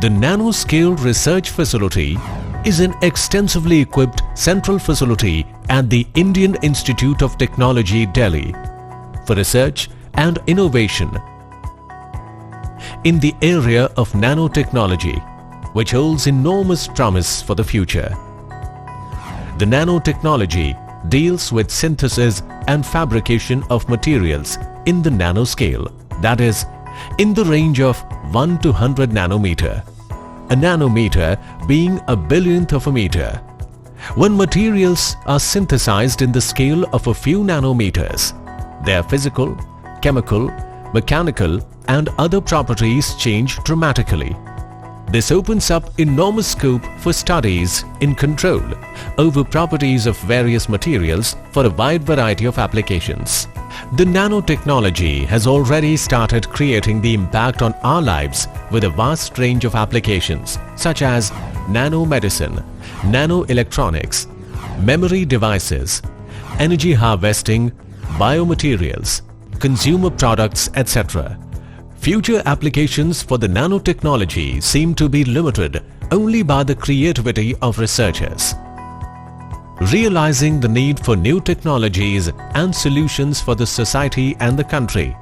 The nanoscale research facility is an extensively equipped central facility at the Indian Institute of Technology, Delhi, for research and innovation in the area of nanotechnology, which holds enormous promise for the future. The nanotechnology deals with synthesis and fabrication of materials in the nanoscale, that is, in the range of 1 to 100 nanometer, a nanometer being a billionth of a meter. When materials are synthesized in the scale of a few nanometers, their physical, chemical, mechanical and other properties change dramatically. This opens up enormous scope for studies in control over properties of various materials for a wide variety of applications. The nanotechnology has already started creating the impact on our lives with a vast range of applications such as nanomedicine, nanoelectronics, memory devices, energy harvesting, biomaterials, consumer products, etc. Future applications for the nanotechnology seem to be limited only by the creativity of researchers. Realizing the need for new technologies and solutions for the society and the country,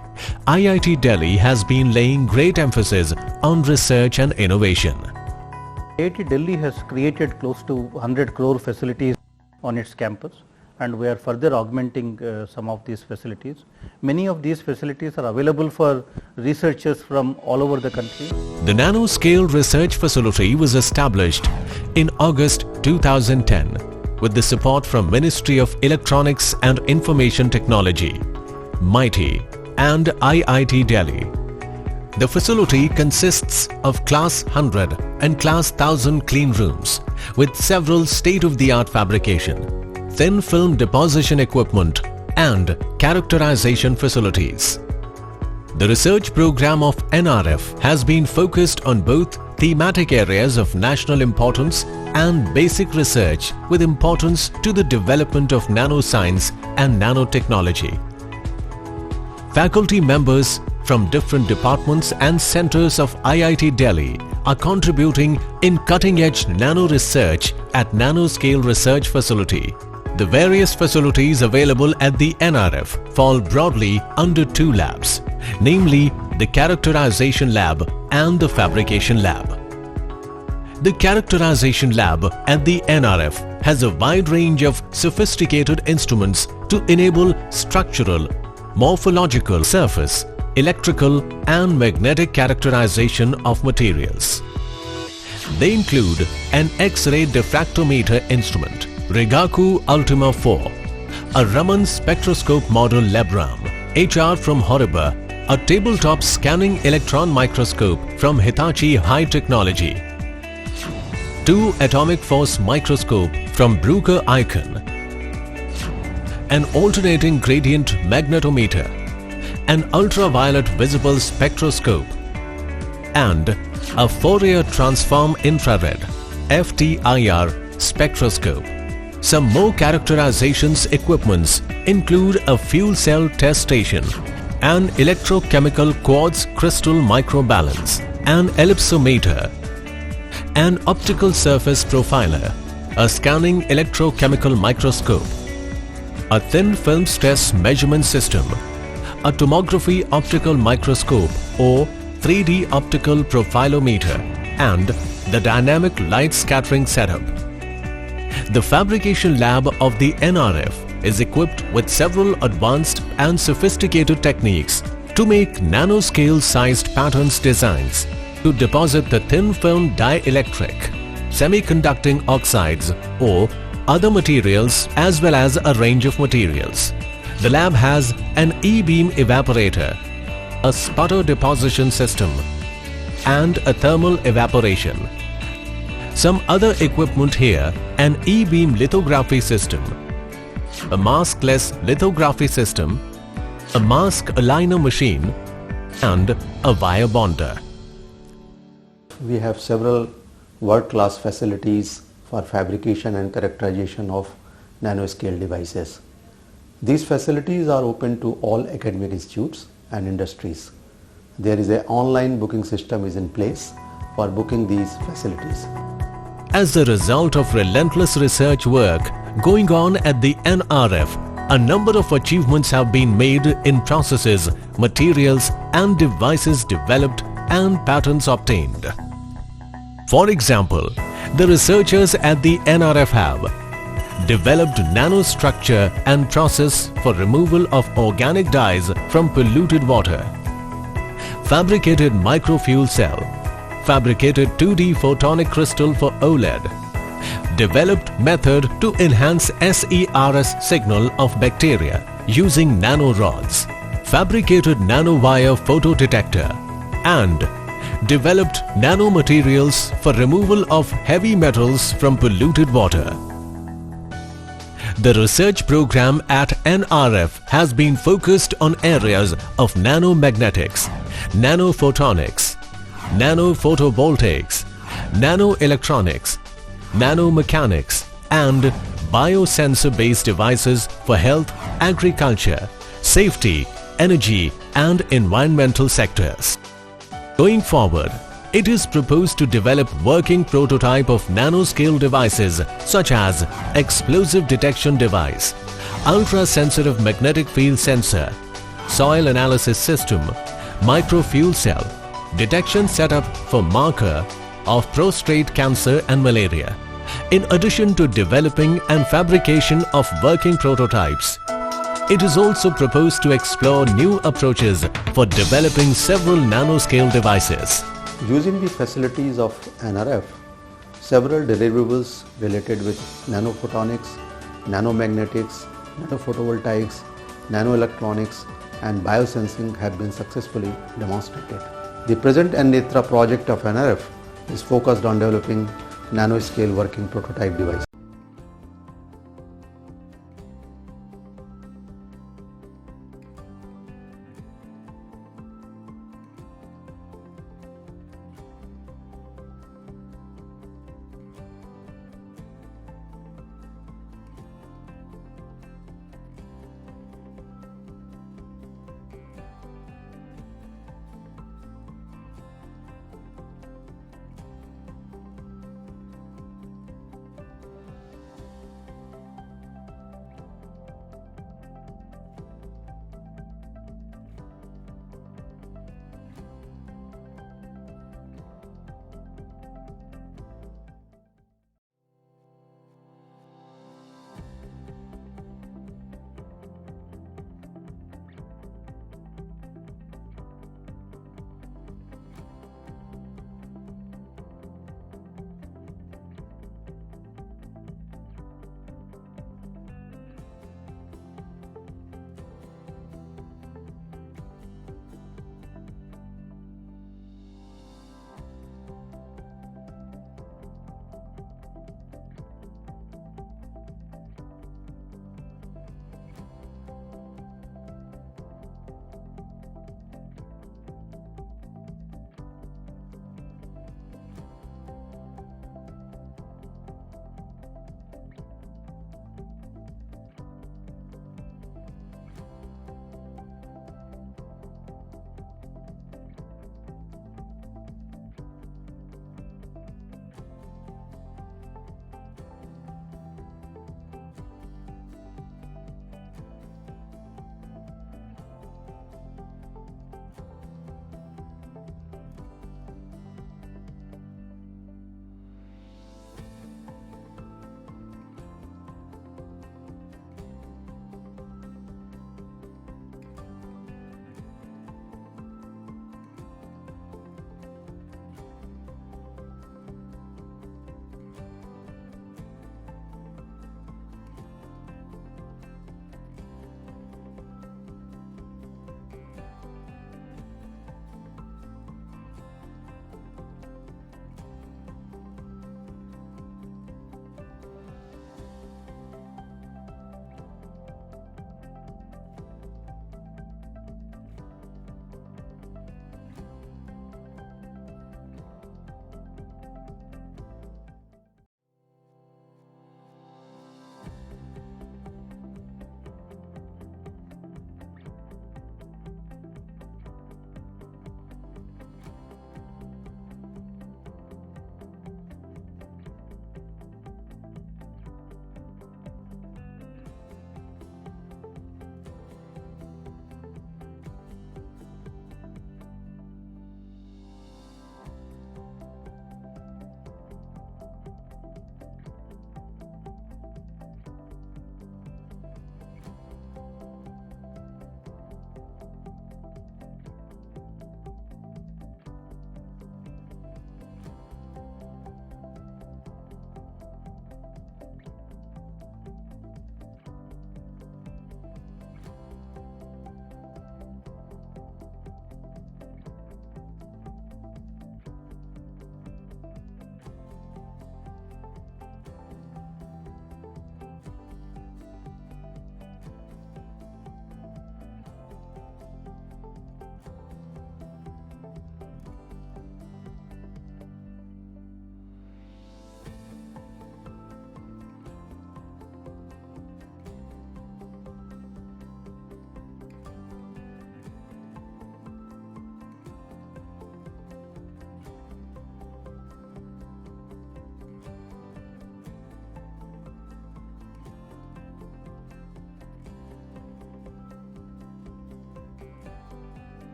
IIT Delhi has been laying great emphasis on research and innovation. IIT Delhi has created close to 100 crore facilities on its campus, and we are further augmenting some of these facilities. Many of these facilities are available for researchers from all over the country. The nanoscale research facility was established in August 2010 with the support from Ministry of Electronics and Information Technology, MeiTy and IIT Delhi. The facility consists of Class 100 and Class 1000 clean rooms with several state-of-the-art fabrication, thin film deposition equipment and characterization facilities. The research program of NRF has been focused on both thematic areas of national importance and basic research with importance to the development of nanoscience and nanotechnology. Faculty members from different departments and centers of IIT Delhi are contributing in cutting-edge nano research at nanoscale research facility. The various facilities available at the NRF fall broadly under two labs, namely the Characterization Lab and the Fabrication Lab. The Characterization Lab at the NRF has a wide range of sophisticated instruments to enable structural, morphological, surface, electrical and magnetic characterization of materials. They include an X-ray diffractometer instrument, Rigaku Ultima 4, a Raman spectroscope model Lebram, HR from Horiba, a tabletop scanning electron microscope from Hitachi High Technology, 2 atomic force microscope from Bruker Icon, an alternating gradient magnetometer, an ultraviolet visible spectroscope, and a Fourier transform infrared FTIR spectroscope. Some more characterizations equipments include a fuel cell test station, an electrochemical quartz crystal microbalance, an ellipsometer, an optical surface profiler, a scanning electrochemical microscope, a thin film stress measurement system, a tomography optical microscope or 3D optical profilometer, and the dynamic light scattering setup. The Fabrication Lab of the NRF is equipped with several advanced and sophisticated techniques to make nanoscale sized patterns designs to deposit the thin film dielectric, semiconducting oxides or other materials as well as a range of materials. The lab has an e-beam evaporator, a sputter deposition system and a thermal evaporation. Some other equipment here, an e-beam lithography system, a maskless lithography system, a mask aligner machine and a wire bonder. We have several world-class facilities for fabrication and characterization of nanoscale devices. These facilities are open to all academic institutes and industries. There is an online booking system is in place for booking these facilities. As a result of relentless research work going on at the NRF, a number of achievements have been made in processes, materials and devices developed and patents obtained. For example, the researchers at the NRF have developed nanostructure and process for removal of organic dyes from polluted water, fabricated microfuel cell, fabricated 2D photonic crystal for OLED, developed method to enhance SERS signal of bacteria using nanorods, fabricated nanowire photodetector and developed nanomaterials for removal of heavy metals from polluted water. The research program at NRF has been focused on areas of nanomagnetics, nanophotonics, nanophotovoltaics, nanoelectronics, nanomechanics and biosensor-based devices for health, agriculture, safety, energy and environmental sectors. Going forward, it is proposed to develop working prototype of nanoscale devices such as explosive detection device, ultra-sensitive magnetic field sensor, soil analysis system, microfuel cell, detection setup for marker of prostate cancer and malaria. In addition to developing and fabrication of working prototypes, it is also proposed to explore new approaches for developing several nanoscale devices. Using the facilities of NRF, several deliverables related with nanophotonics, nanomagnetics, nanophotovoltaics, nanoelectronics and biosensing have been successfully demonstrated. The present N-Netra project of NRF is focused on developing nanoscale working prototype devices.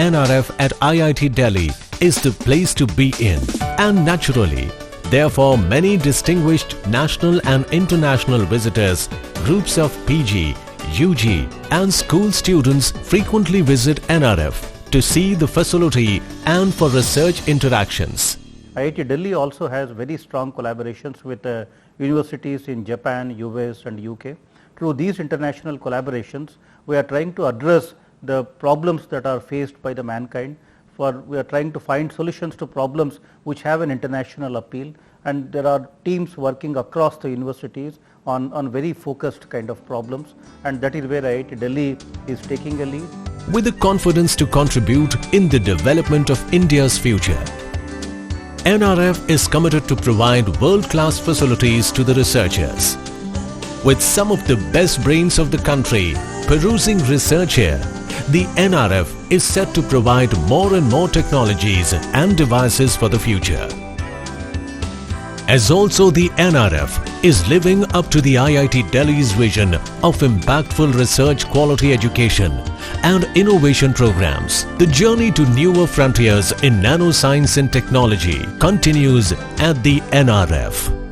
NRF at IIT Delhi is the place to be in, and naturally, therefore many distinguished national and international visitors, groups of PG, UG and school students frequently visit NRF to see the facility and for research interactions. IIT Delhi also has very strong collaborations with universities in Japan, US and UK. Through these international collaborations, we are trying to address the problems that are faced by the mankind. We are trying to find solutions to problems which have an international appeal, and there are teams working across the universities on very focused kind of problems, and that is where IIT Delhi is taking a lead. With the confidence to contribute in the development of India's future, NRF is committed to provide world-class facilities to the researchers. With some of the best brains of the country perusing research here, the NRF is set to provide more and more technologies and devices for the future. As also the NRF is living up to the IIT Delhi's vision of impactful research quality education and innovation programs. The journey to newer frontiers in nanoscience and technology continues at the NRF.